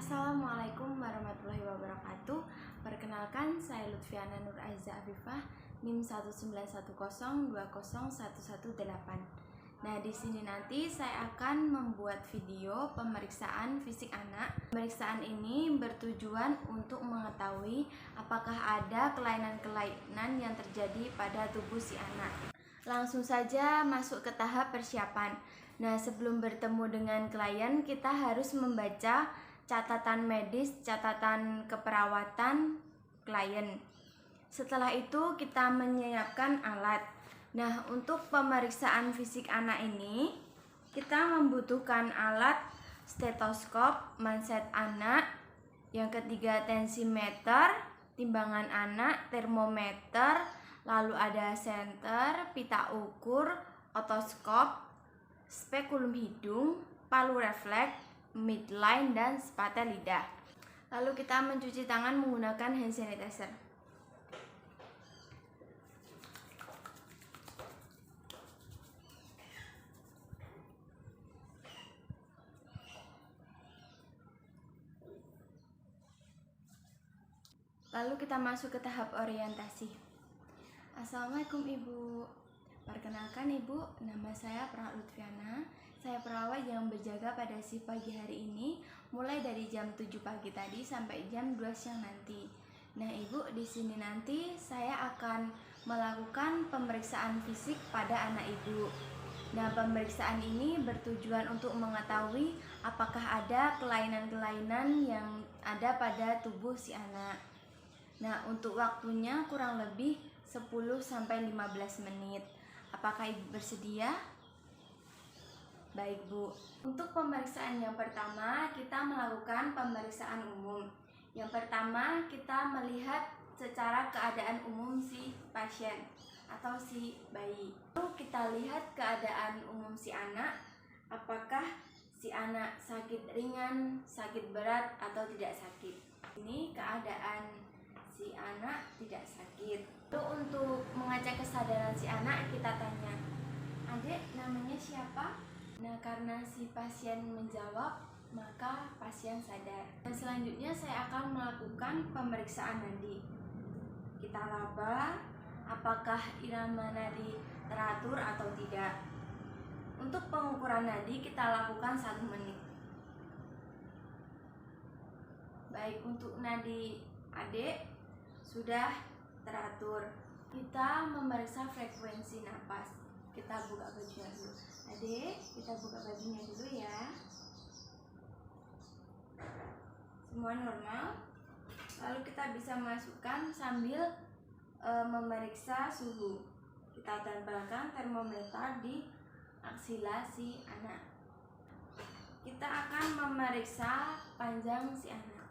Assalamualaikum warahmatullahi wabarakatuh. Perkenalkan, saya Lutfiana Nur Aiza Afifah, NIM 191020118. Nah, di sini nanti saya akan membuat video pemeriksaan fisik anak. Pemeriksaan ini bertujuan untuk mengetahui apakah ada kelainan-kelainan yang terjadi pada tubuh si anak. Langsung saja masuk ke tahap persiapan. Nah, sebelum bertemu dengan klien, kita harus membaca catatan medis, catatan keperawatan klien. Setelah itu kita menyiapkan alat. Nah, untuk pemeriksaan fisik anak ini kita membutuhkan alat stetoskop, manset anak, yang ketiga tensimeter, timbangan anak, termometer, lalu ada senter, pita ukur, otoskop, spekulum hidung, palu refleks, midline, dan spata lidah. Lalu kita mencuci tangan menggunakan hand sanitizer. Lalu kita masuk ke tahap orientasi. Assalamualaikum Ibu. Perkenalkan Ibu, nama saya Pra Lutfiana. Saya perawat yang berjaga pada shift pagi hari ini, mulai dari jam 7 pagi tadi sampai jam 2 siang nanti. Nah Ibu, di sini nanti saya akan melakukan pemeriksaan fisik pada anak Ibu. Nah, pemeriksaan ini bertujuan untuk mengetahui apakah ada kelainan-kelainan yang ada pada tubuh si anak. Nah, untuk waktunya kurang lebih 10-15 menit. Apakah Ibu bersedia? Baik Bu, untuk pemeriksaan yang pertama kita melakukan pemeriksaan umum. Yang pertama kita melihat secara keadaan umum si pasien atau si bayi. Lalu kita lihat keadaan umum si anak, apakah si anak sakit ringan, sakit berat, atau tidak sakit. Ini keadaan si anak tidak sakit. Lalu untuk mengecek kesadaran si anak kita tanya, "Adik, namanya siapa?" Nah, karena si pasien menjawab, maka pasien sadar. Dan selanjutnya saya akan melakukan pemeriksaan nadi. Kita raba apakah irama nadi teratur atau tidak. Untuk pengukuran nadi kita lakukan 1 menit. Baik, untuk nadi adik sudah teratur. Kita memeriksa frekuensi napas. Kita buka bajunya dulu. Adik, kita buka bajunya dulu ya. Semua normal. Lalu kita bisa masukkan sambil memeriksa suhu. Kita tempelkan termometer di aksila si anak. Kita akan memeriksa panjang si anak.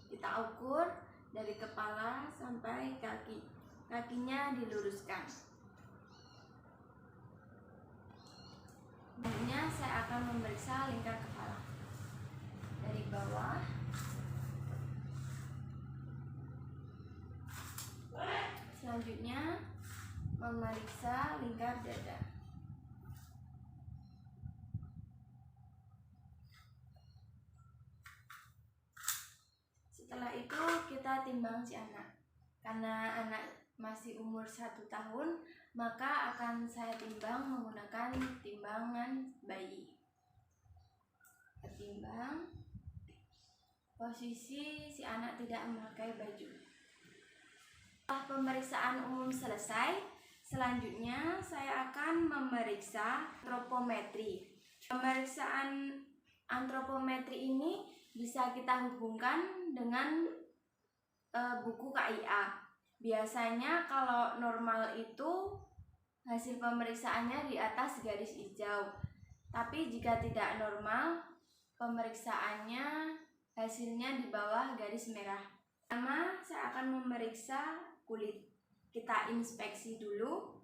Kita ukur dari kepala sampai kaki. Kakinya diluruskan. Selanjutnya saya akan memeriksa lingkar kepala dari bawah. Selanjutnya memeriksa lingkar dada. Setelah itu kita timbang si anak. Karena anak masih umur 1 tahun, maka akan saya timbang menggunakan timbangan bayi. Timbang. Posisi si anak tidak memakai baju. Setelah pemeriksaan umum selesai, selanjutnya saya akan memeriksa antropometri. Pemeriksaan antropometri ini bisa kita hubungkan dengan buku KIA. Biasanya kalau normal itu hasil pemeriksaannya di atas garis hijau. Tapi jika tidak normal, pemeriksaannya hasilnya di bawah garis merah. Pertama, saya akan memeriksa kulit. Kita inspeksi dulu.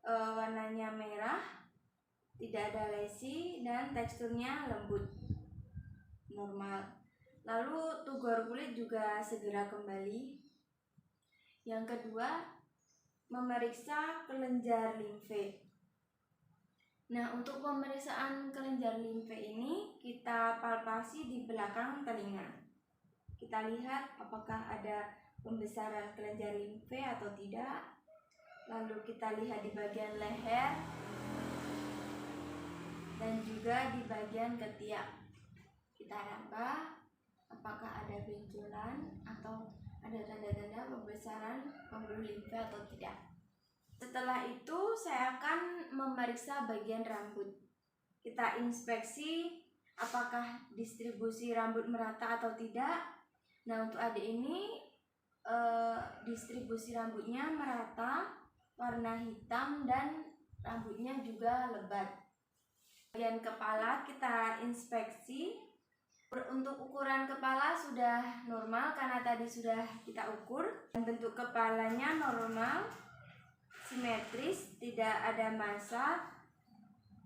Warnanya merah, tidak ada lesi, dan teksturnya lembut. Normal. Lalu tugor kulit juga segera kembali. Yang kedua, memeriksa kelenjar limfe. Nah, untuk pemeriksaan kelenjar limfe ini kita kita palpasi di belakang telinga. Kita lihat apakah ada pembesaran kelenjar limfe atau tidak. Lalu kita lihat di bagian leher dan juga di bagian ketiak. Kita raba apakah ada benjolan atau ada tanda-tanda pembesaran pembuluh limfe atau tidak. Setelah itu saya akan memeriksa bagian rambut. Kita inspeksi apakah distribusi rambut merata atau tidak. Nah, untuk adik ini distribusi rambutnya merata, warna hitam, dan rambutnya juga lebat. Bagian kepala kita inspeksi. Untuk ukuran kepala sudah normal karena tadi sudah kita ukur. Dan bentuk kepalanya normal, simetris, tidak ada massa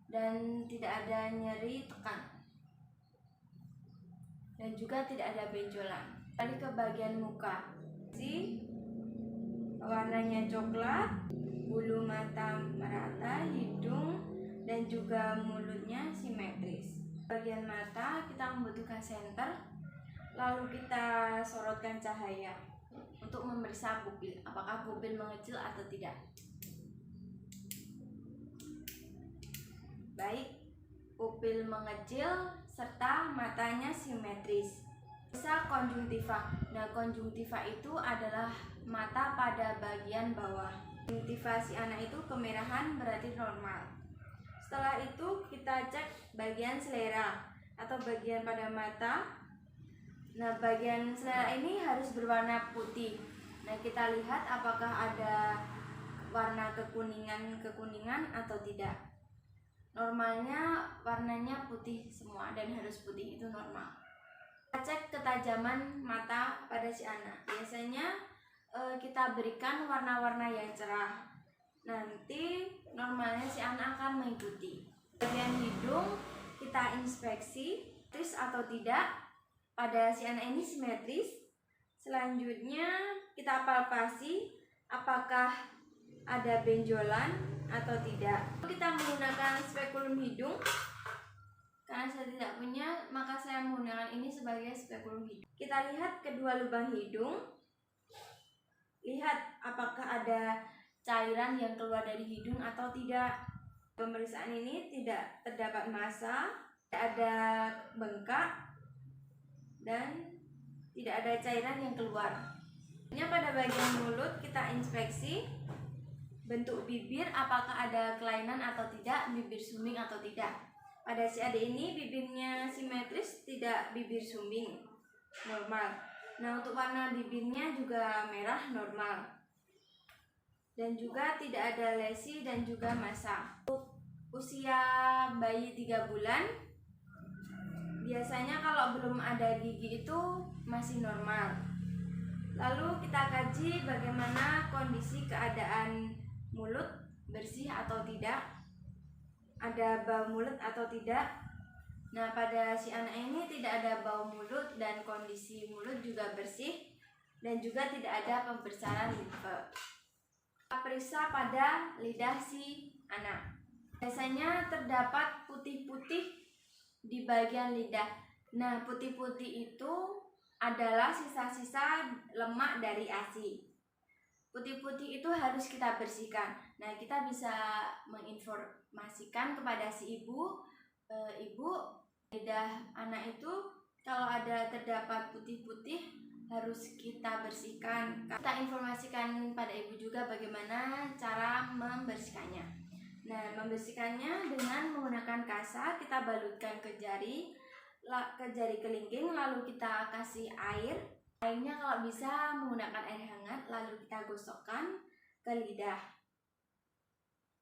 dan tidak ada nyeri tekan, dan juga tidak ada benjolan. Kali ke bagian muka, warnanya coklat, bulu mata merata, hidung dan juga mulutnya simetris. Bagian mata kita membutuhkan senter, lalu kita sorotkan cahaya untuk memeriksa pupil, apakah pupil mengecil atau tidak. Baik, pupil mengecil serta matanya simetris. Bisa konjungtiva. Nah, konjungtiva itu adalah mata pada bagian bawah. Konjungtiva si anak itu kemerahan, berarti normal. Setelah itu kita cek bagian selera atau bagian pada mata. Nah, bagian selera ini harus berwarna putih. Nah, kita lihat apakah ada warna kekuningan atau tidak. Normalnya warnanya putih semua dan harus putih, itu normal. Kita cek ketajaman mata pada si anak. Biasanya kita berikan warna-warna yang cerah. Nanti normalnya si anak akan mengikuti. Bagian hidung kita inspeksi simetris atau tidak. Pada si anak ini simetris. Selanjutnya kita palpasi apakah ada benjolan atau tidak. Kita menggunakan spekulum hidung. Karena saya tidak punya, maka saya menggunakan ini sebagai spekulum hidung. Kita lihat kedua lubang hidung. Lihat apakah ada cairan yang keluar dari hidung atau tidak. Pemeriksaan ini tidak terdapat massa, tidak ada bengkak, dan tidak ada cairan yang keluar. Pada bagian mulut kita inspeksi bentuk bibir, apakah ada kelainan atau tidak, bibir sumbing atau tidak. Pada si adik ini bibirnya simetris, tidak bibir sumbing, normal. Nah, untuk warna bibirnya juga merah, normal. Dan juga tidak ada lesi dan juga massa. Untuk usia bayi 3 bulan, biasanya kalau belum ada gigi itu masih normal. Lalu kita kaji bagaimana kondisi keadaan mulut, bersih atau tidak, ada bau mulut atau tidak. Nah, pada si anak ini tidak ada bau mulut dan kondisi mulut juga bersih dan juga tidak ada pembesaran limfe. Periksa pada lidah si anak. Biasanya terdapat putih-putih di bagian lidah. Nah, putih-putih itu adalah sisa-sisa lemak dari ASI. Putih-putih itu harus kita bersihkan. Nah, kita bisa menginformasikan kepada si ibu, lidah anak itu kalau ada terdapat putih-putih harus kita bersihkan. Kita informasikan pada ibu juga bagaimana cara membersihkannya. Nah, membersihkannya dengan menggunakan kasa, kita balutkan ke jari kelingking, lalu kita kasih air. Airnya kalau bisa menggunakan air hangat, lalu kita gosokkan ke lidah.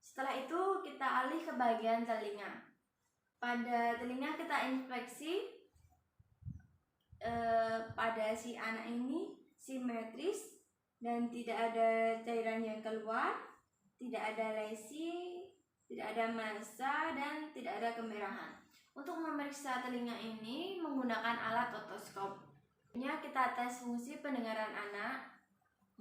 Setelah itu kita alih ke bagian telinga. Pada telinga kita inspeksi pada si anak ini simetris dan tidak ada cairan yang keluar, tidak ada lesi, tidak ada massa, dan tidak ada kemerahan. Untuk memeriksa telinga ini menggunakan alat otoskop. Kita tes fungsi pendengaran anak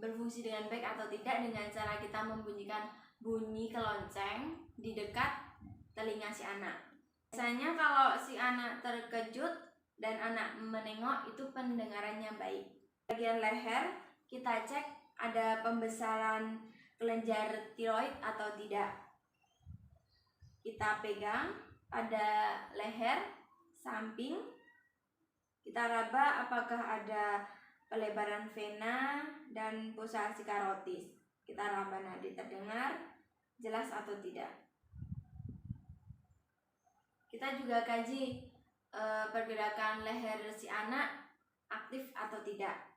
berfungsi dengan baik atau tidak dengan cara kita membunyikan bunyi kelonceng di dekat telinga si anak. Biasanya kalau si anak terkejut menengok itu pendengarannya baik. Bagian leher kita cek ada pembesaran kelenjar tiroid atau tidak. Kita pegang pada leher samping, kita raba apakah ada pelebaran vena dan pulsasi karotis. Kita raba nadi terdengar jelas atau tidak. Kita juga kaji pergerakan leher si anak aktif atau tidak.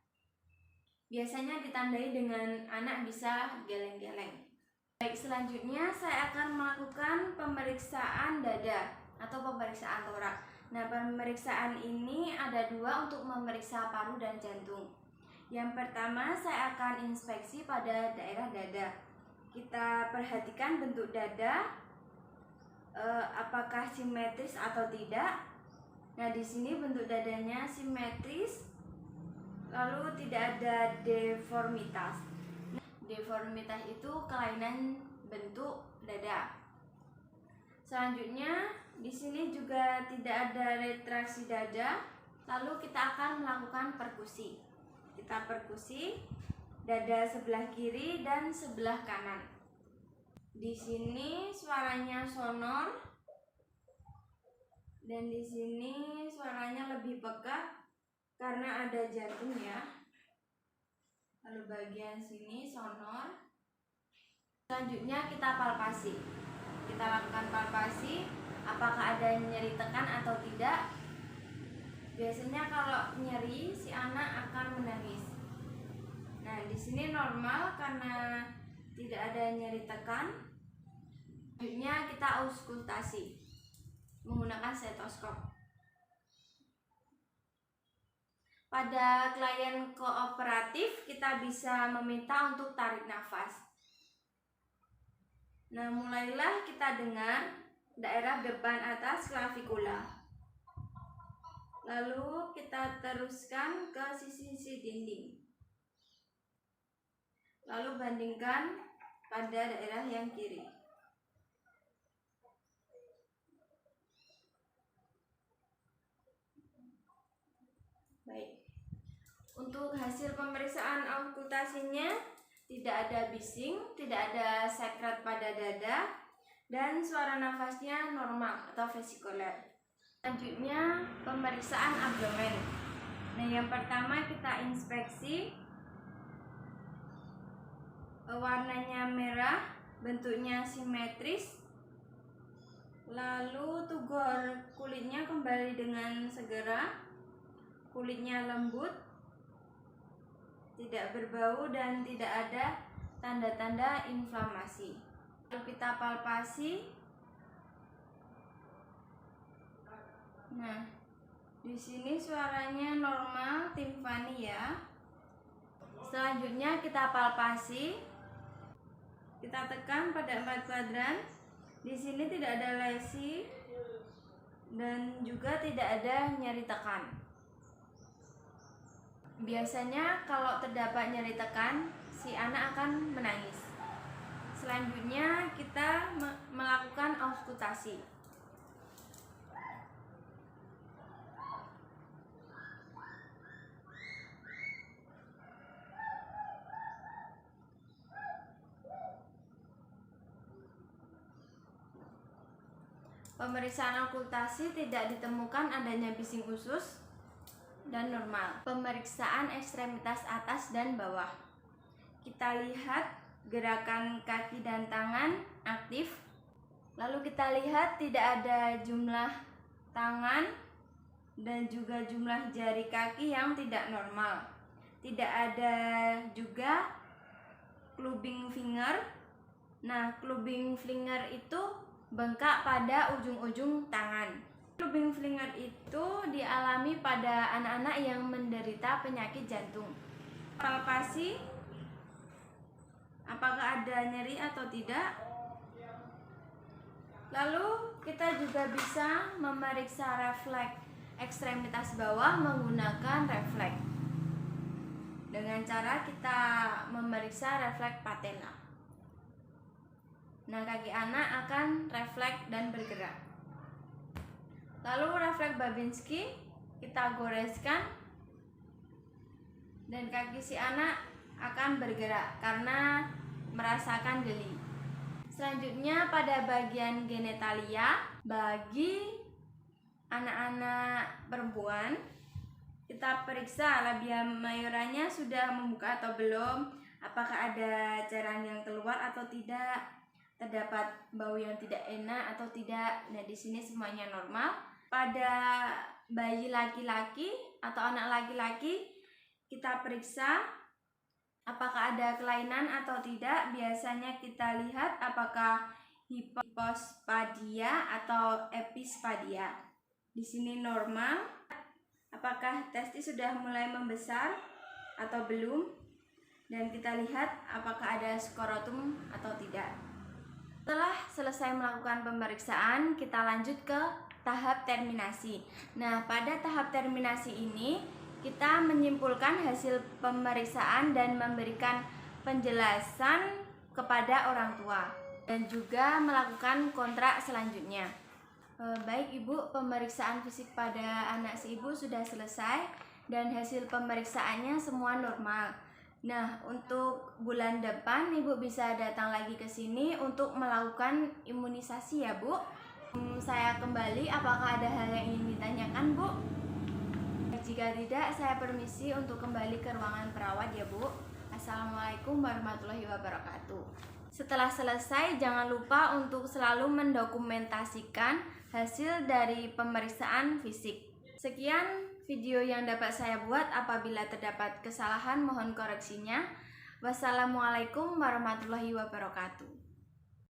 Biasanya ditandai dengan anak bisa geleng-geleng. Baik, selanjutnya saya akan melakukan pemeriksaan dada atau pemeriksaan torak. Nah, pemeriksaan ini ada dua untuk memeriksa paru dan jantung. Yang pertama, saya akan inspeksi pada daerah dada. Kita perhatikan bentuk dada, apakah simetris atau tidak. Nah, di sini bentuk dadanya simetris, lalu tidak ada deformitas. Deformitas itu kelainan bentuk dada. Selanjutnya, di sini juga tidak ada retraksi dada. Lalu kita akan melakukan perkusi. Kita perkusi dada sebelah kiri dan sebelah kanan. Di sini suaranya sonor. Dan di sini suaranya lebih pekat karena ada jantungnya. Lalu bagian sini sonor. Selanjutnya kita palpasi. Kita lakukan palpasi, apakah ada nyeri tekan atau tidak. Biasanya kalau nyeri si anak akan menangis. Nah, di sini normal karena tidak ada nyeri tekan. Selanjutnya kita auskultasi menggunakan stetoskop. Pada klien kooperatif kita bisa meminta untuk tarik nafas. Nah, mulailah kita dengar daerah depan atas klavikula. Lalu kita teruskan ke sisi-sisi dinding. Lalu bandingkan pada daerah yang kiri. Baik. Untuk hasil pemeriksaan auskultasinya tidak ada bising, tidak ada sekret pada dada, dan suara nafasnya normal atau vesikuler. Selanjutnya pemeriksaan abdomen. Nah, yang pertama kita inspeksi, warnanya merah, bentuknya simetris, lalu tugor kulitnya kembali dengan segera, kulitnya lembut, tidak berbau dan tidak ada tanda-tanda inflamasi. Lalu kita palpasi. Nah, di sini suaranya normal, timpani ya. Selanjutnya kita palpasi. Kita tekan pada 4 kuadran. Di sini tidak ada lesi dan juga tidak ada nyeri tekan. Biasanya kalau terdapat nyeri tekan, si anak akan menangis. Selanjutnya kita melakukan auskultasi. Pemeriksaan auskultasi tidak ditemukan adanya bising usus dan normal. Pemeriksaan ekstremitas atas dan bawah. Kita lihat gerakan kaki dan tangan aktif. Lalu kita lihat tidak ada jumlah tangan dan juga jumlah jari kaki yang tidak normal. Tidak ada juga clubbing finger. Nah, clubbing finger itu bengkak pada ujung-ujung tangan. Clubbing finger itu dialami pada anak-anak yang menderita penyakit jantung. Palpasi, apakah ada nyeri atau tidak. Lalu kita juga bisa memeriksa refleks ekstremitas bawah menggunakan refleks. Dengan cara kita memeriksa refleks patella. Nah, kaki anak akan refleks dan bergerak. Lalu refleks Babinski kita goreskan dan kaki si anak akan bergerak karena merasakan geli. Selanjutnya pada bagian genitalia, bagi anak-anak perempuan kita periksa labia majoranya sudah membuka atau belum, apakah ada cairan yang keluar atau tidak, terdapat bau yang tidak enak atau tidak. Nah, di sini semuanya normal. Pada bayi laki-laki atau anak laki-laki kita periksa apakah ada kelainan atau tidak. Biasanya kita lihat apakah hipospadia atau epispadia. Di sini normal. Apakah testis sudah mulai membesar atau belum? Dan kita lihat apakah ada skrotum atau tidak. Setelah selesai melakukan pemeriksaan, kita lanjut ke tahap terminasi. Nah, pada tahap terminasi ini kita menyimpulkan hasil pemeriksaan dan memberikan penjelasan kepada orang tua dan juga melakukan kontrak selanjutnya. Baik Ibu, pemeriksaan fisik pada anak si Ibu sudah selesai dan hasil pemeriksaannya semua normal. Nah, untuk bulan depan Ibu bisa datang lagi ke sini untuk melakukan imunisasi ya Bu. Saya kembali, apakah ada hal yang ingin ditanyakan Bu? Jika tidak, saya permisi untuk kembali ke ruangan perawat ya Bu. Assalamualaikum warahmatullahi wabarakatuh. Setelah selesai, jangan lupa untuk selalu mendokumentasikan hasil dari pemeriksaan fisik. Sekian video yang dapat saya buat. Apabila terdapat kesalahan, mohon koreksinya. Wassalamualaikum warahmatullahi wabarakatuh.